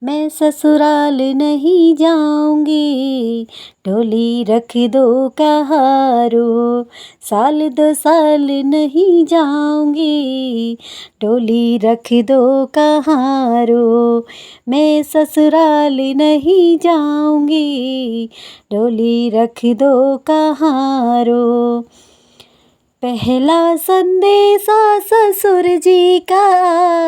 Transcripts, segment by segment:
मैं ससुराल नहीं जाऊंगी, डोली रख दो कहारो। साल दो साल नहीं जाऊंगी, डोली रख दो कहारो। मैं ससुराल नहीं जाऊंगी, डोली रख दो कहारो। पहला संदेशा ससुर जी का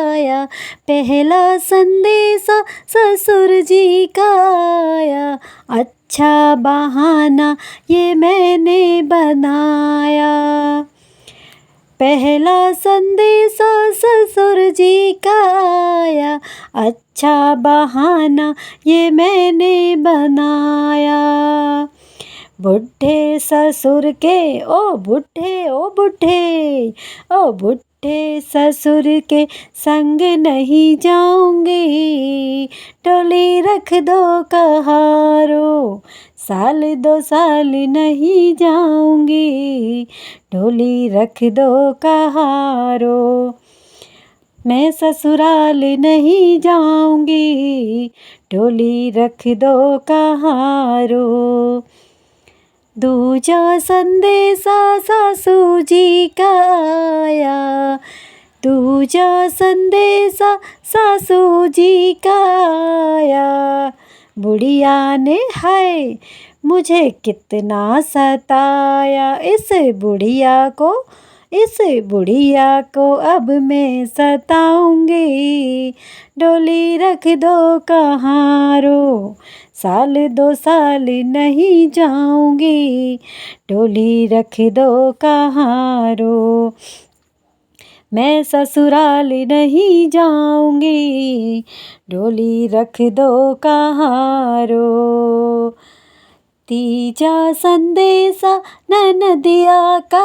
आया, पहला संदेशा ससुर जी का आया। अच्छा बहाना ये मैंने बनाया। पहला संदेशा ससुर जी का आया, अच्छा बहाना ये मैंने बनाया। बुढ़े ससुर के ओ बुढ़े ओ बुढ़े, ओ बुढ़े ससुर के संग नहीं जाऊंगी, डोली रख दो कहारो। साल दो साल नहीं जाऊंगी, डोली रख दो कहारो। मैं ससुराल नहीं जाऊंगी, डोली रख दो कहारो। दूजा संदेशा सासू जी का आया, दूजा संदेशा सासू जी का आया। बुढ़िया ने हाय मुझे कितना सताया, इस बुढ़िया को अब मैं सताऊंगी, डोली रख दो कहारो। साल दो साल नहीं जाऊंगी, डोली रख दो कहारो। मैं ससुराल नहीं जाऊंगी, डोली रख दो कहारो। तीजा संदेशा ननदिया का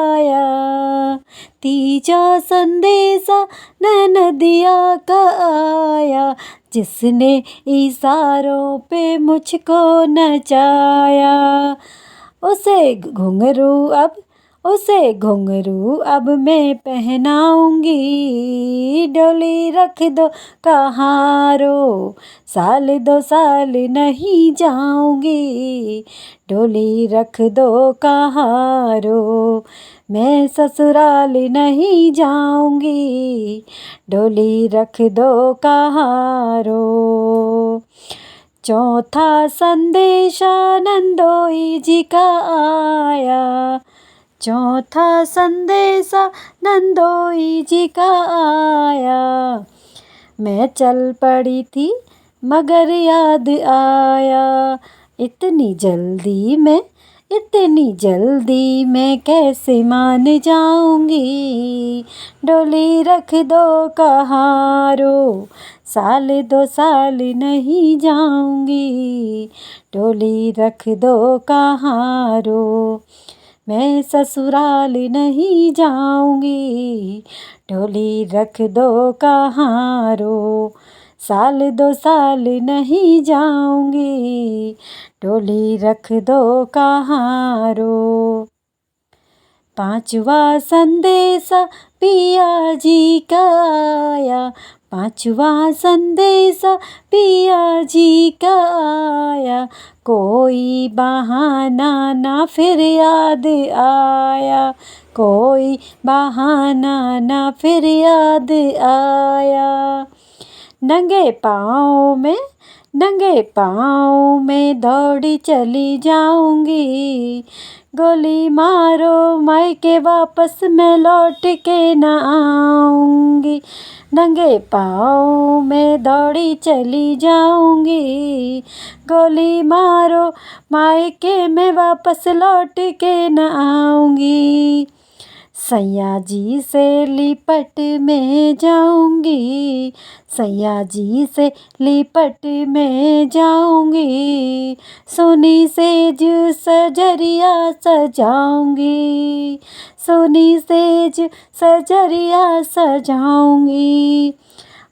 आया, तीजा संदेशा ननदिया का आया। जिसने इशारों पे मुझको नचाया, उसे घुंघरू अब मैं पहनाऊंगी, डोली रख दो कहारो। साल दो साल नहीं जाऊंगी, डोली रख दो कहारो। मैं ससुराल नहीं जाऊंगी, डोली रख दो कहारो। चौथा संदेशा नंदोई जी का आया, चौथा संदेशा नंदोई जी का आया। मैं चल पड़ी थी मगर याद आया, इतनी जल्दी मैं कैसे मान जाऊंगी, डोली रख दो कहारो। साल दो साल नहीं जाऊंगी, डोली रख दो कहारो। मैं ससुराल नहीं जाऊंगी, डोली रख दो कहारो। साल दो साल नहीं जाऊंगी, डोली रख दो कहारो। पांचवा संदेशा पिया जी का आया, पांचवा संदेशा पिया जी का आया। कोई बहाना ना फिर याद आया, कोई बहाना ना फिर याद आया। नंगे पाँव में दौड़ी चली जाऊंगी, गोली मारो मायके वापस मैं लौट के न आऊंगी। नंगे पाँव में दौड़ी चली जाऊंगी, गोली मारो मायके में वापस लौट के न आऊंगी। सैया जी से लिपट में जाऊंगी, सैया जी से लिपट में जाऊंगी। सोनी सेज सजरिया सजाऊंगी, सोनी सेज सजरिया सजाऊंगी।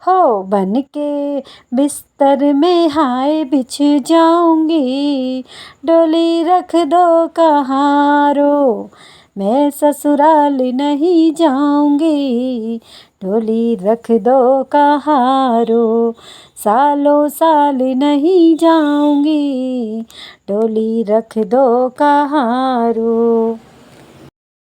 हो बन के बिस्तर में हाय बिछ जाऊंगी, डोली रख दो कहारो। मैं ससुराल नहीं जाऊंगी, डोली रख दो कहारो। सालों साल नहीं जाऊंगी, डोली रख दो कहारो।